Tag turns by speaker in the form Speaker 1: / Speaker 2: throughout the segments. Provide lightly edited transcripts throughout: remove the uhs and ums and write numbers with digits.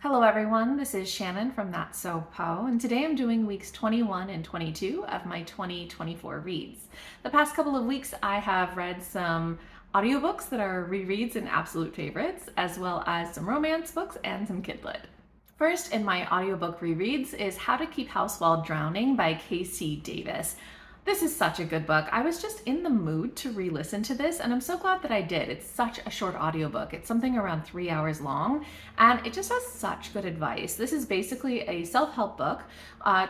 Speaker 1: Hello everyone, this is Shannon from That's So Poe, and today I'm doing weeks 21 and 22 of my 2024 reads. The past couple of weeks I have read some audiobooks that are rereads and absolute favorites, as well as some romance books and some kidlit. First in my audiobook rereads is How to Keep House While Drowning by K.C. Davis. This is such a good book. I was just in the mood to re-listen to this, and I'm so glad that I did. It's such a short audiobook. It's something around 3 hours long, and it just has such good advice. This is basically a self-help book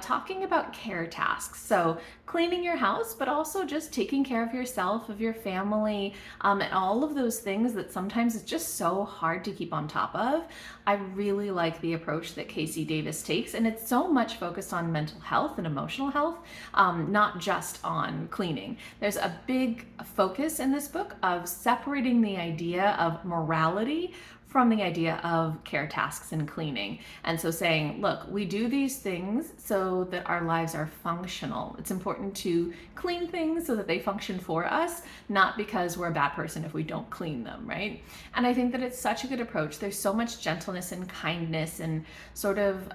Speaker 1: talking about care tasks. So cleaning your house, but also just taking care of yourself, of your family, and all of those things that sometimes it's just so hard to keep on top of. I really like the approach that K.C. Davis takes, and it's so much focused on mental health and emotional health, not just on cleaning. There's a big focus in this book of separating the idea of morality from the idea of care tasks and cleaning. And so saying, look, we do these things so that our lives are functional. It's important to clean things so that they function for us, not because we're a bad person if we don't clean them, right? And I think that it's such a good approach. There's so much gentleness and kindness and sort of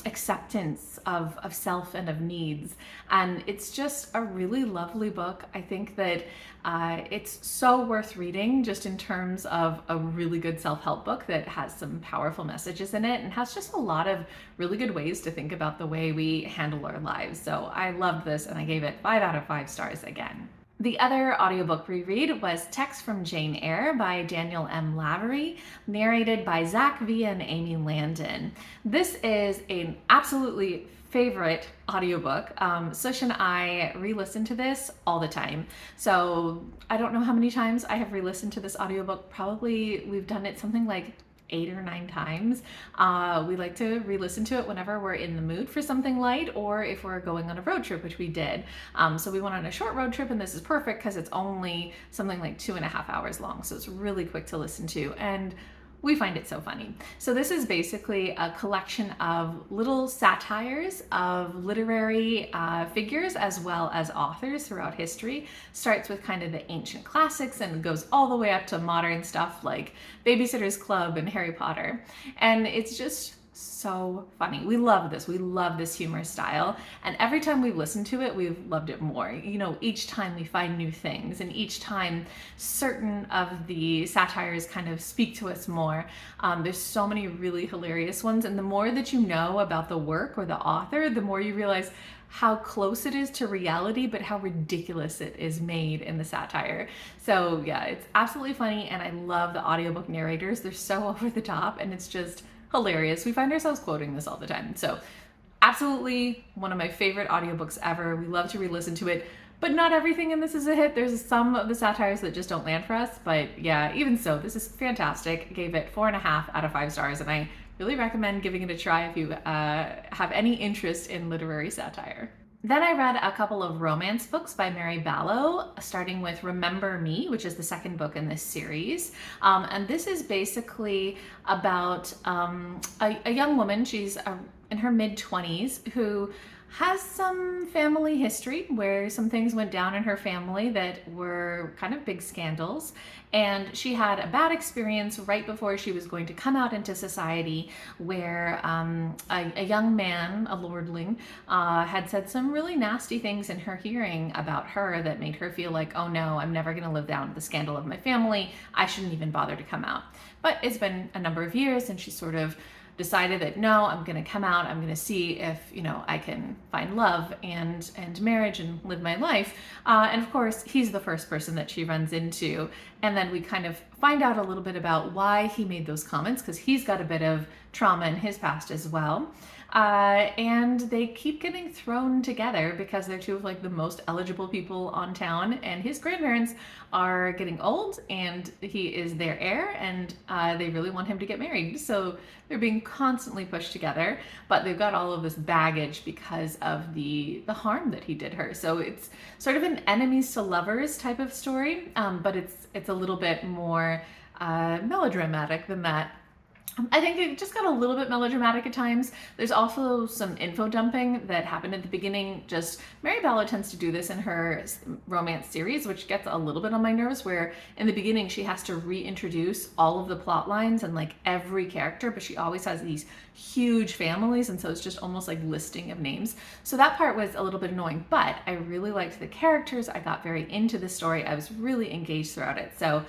Speaker 1: acceptance of self and of needs. And it's just a really lovely book. I think that it's so worth reading just in terms of a really good self-help book that has some powerful messages in it and has just a lot of really good ways to think about the way we handle our lives. So I loved this and I gave it 5 out of 5 stars again. The other audiobook reread was Text from Jane Eyre by Daniel M. Lavery, narrated by Zach Villa and Amy Landon. This is an absolutely favorite audiobook. Sush and I re-listen to this all the time. So I don't know how many times I have re-listened to this audiobook. Probably we've done it something like 8 or 9 times. We like to re-listen to it whenever we're in the mood for something light or if we're going on a road trip, which we did. So we went on a short road trip and this is perfect because it's only something like 2.5 hours long. So it's really quick to listen to. And we find it so funny. So this is basically a collection of little satires of literary figures as well as authors throughout history. Starts with kind of the ancient classics and goes all the way up to modern stuff like Babysitter's Club and Harry Potter. And it's just so funny. We love this. We love this humor style. And every time we've listened to it, we've loved it more. You know, each time we find new things and each time certain of the satires kind of speak to us more. There's so many really hilarious ones. And the more that you know about the work or the author, the more you realize how close it is to reality, but how ridiculous it is made in the satire. So yeah, it's absolutely funny. And I love the audiobook narrators. They're so over the top and it's just hilarious. We find ourselves quoting this all the time. So absolutely one of my favorite audiobooks ever. We love to re-listen to it, but not everything in this is a hit. There's some of the satires that just don't land for us, but yeah, even so, this is fantastic. I gave it 4.5 out of 5 stars, and I really recommend giving it a try if you have any interest in literary satire. Then I read a couple of romance books by Mary Balogh, starting with Remember Me, which is the second book in this series. And this is basically about a young woman. She's in her mid-20s who has some family history where some things went down in her family that were kind of big scandals. And she had a bad experience right before she was going to come out into society where a young man, a lordling, had said some really nasty things in her hearing about her that made her feel like, oh no, I'm never going to live down the scandal of my family. I shouldn't even bother to come out. But it's been a number of years and she sort of decided that no, I'm going to come out. I'm going to see if, you know, I can find love and marriage and live my life. And of course, he's the first person that she runs into. And then we kind of find out a little bit about why he made those comments, because he's got a bit of trauma in his past as well. And they keep getting thrown together because they're two of like the most eligible people on town, and his grandparents are getting old and he is their heir, and they really want him to get married. So they're being constantly pushed together, but they've got all of this baggage because of the harm that he did her. So it's sort of an enemies to lovers type of story, but it's a little bit more melodramatic than that. I think it just got a little bit melodramatic at times. There's also some info dumping that happened at the beginning. Just Mary Balogh tends to do this in her romance series, which gets a little bit on my nerves, where in the beginning she has to reintroduce all of the plot lines and like every character, but she always has these huge families, and so it's just almost like listing of names. So that part was a little bit annoying, but I really liked the characters. I got very into the story. I was really engaged throughout it. So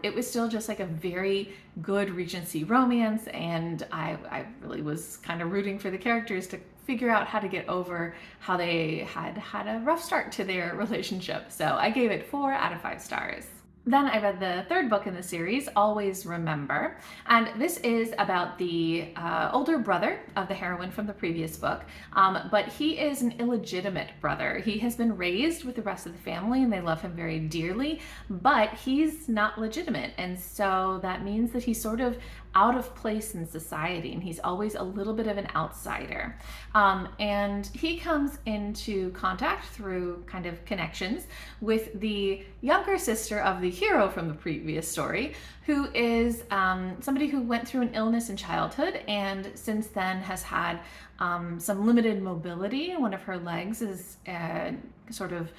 Speaker 1: it was still just like a very good Regency romance, and I really was kind of rooting for the characters to figure out how to get over how they had a rough start to their relationship. So I gave it 4 out of 5 stars. Then I read the third book in the series, Always Remember, and this is about the older brother of the heroine from the previous book, but he is an illegitimate brother. He has been raised with the rest of the family and they love him very dearly, but he's not legitimate, and so that means that he's sort of out of place in society, and he's always a little bit of an outsider. And he comes into contact through kind of connections with the younger sister of the hero from the previous story, who is somebody who went through an illness in childhood and since then has had some limited mobility. One of her legs is sort of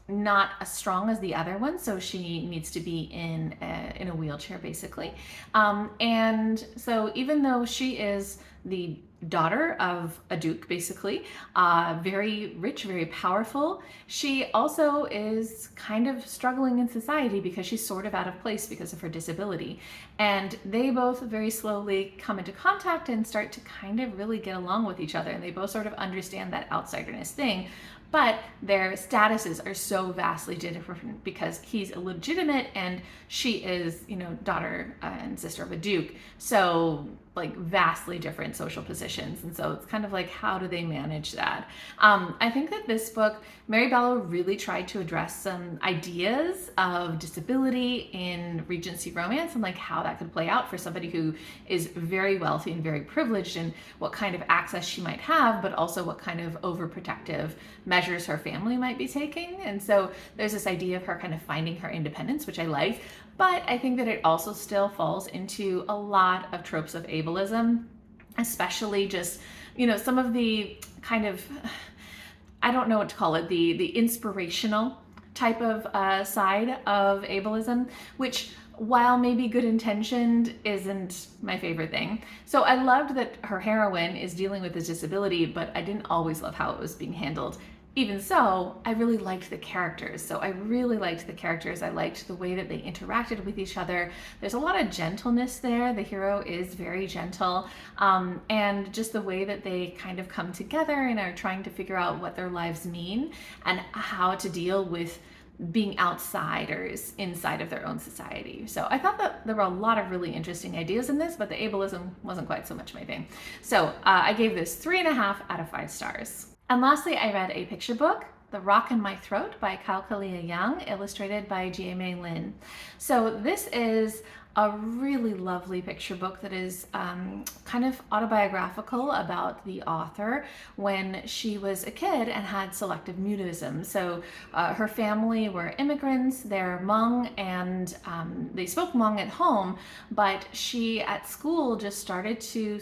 Speaker 1: not as strong as the other one, so she needs to be in a wheelchair basically. And so even though she is the daughter of a duke basically, very rich, very powerful, she also is kind of struggling in society because she's sort of out of place because of her disability. And they both very slowly come into contact and start to kind of really get along with each other, and they both sort of understand that outsiderness thing. But their statuses are so vastly different because he's illegitimate and she is, daughter and sister of a duke. So like vastly different social positions. And so it's kind of like, how do they manage that? I think that this book, Mary Balogh really tried to address some ideas of disability in Regency romance and like how that could play out for somebody who is very wealthy and very privileged, and what kind of access she might have, but also what kind of overprotective measures her family might be taking. And so there's this idea of her kind of finding her independence, which I like, but I think that it also still falls into a lot of tropes of ableism, especially just, some of the kind of, I don't know what to call it, the inspirational type of side of ableism, which while maybe good intentioned, isn't my favorite thing. So I loved that her heroine is dealing with this disability, but I didn't always love how it was being handled. Even so, I really liked the characters. So I really liked the characters. I liked the way that they interacted with each other. There's a lot of gentleness there. The hero is very gentle. And just the way that they kind of come together and are trying to figure out what their lives mean and how to deal with being outsiders inside of their own society. So I thought that there were a lot of really interesting ideas in this, but the ableism wasn't quite so much my thing. So I gave this 3.5 out of 5 stars. And lastly, I read a picture book, The Rock in My Throat by Kalia Young, illustrated by Jiemei Lin. So this is a really lovely picture book that is kind of autobiographical about the author when she was a kid and had selective mutism. So her family were immigrants, they're Hmong, and they spoke Hmong at home, but she at school just started to,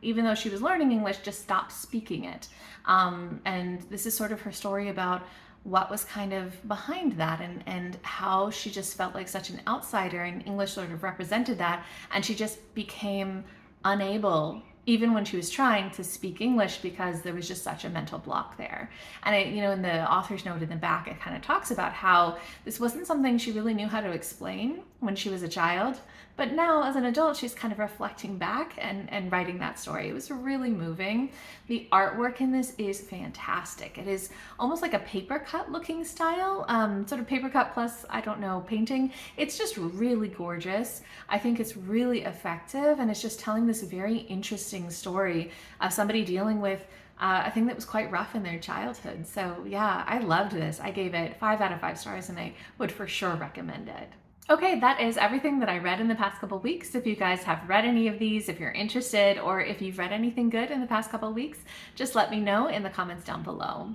Speaker 1: even though she was learning English, just stopped speaking it. And this is sort of her story about what was kind of behind that, and how she just felt like such an outsider, and English sort of represented that, and she just became unable, even when she was trying, to speak English because there was just such a mental block there. And in the author's note in the back, it kind of talks about how this wasn't something she really knew how to explain when she was a child, but now as an adult, she's kind of reflecting back and writing that story. It was really moving. The artwork in this is fantastic. It is almost like a paper cut looking style, sort of paper cut plus, I don't know, painting. It's just really gorgeous. I think it's really effective, and it's just telling this very interesting story of somebody dealing with a thing that was quite rough in their childhood. So yeah, I loved this. I gave it 5 out of 5 stars, and I would for sure recommend it. Okay, that is everything that I read in the past couple weeks. If you guys have read any of these, if you're interested, or if you've read anything good in the past couple weeks, just let me know in the comments down below.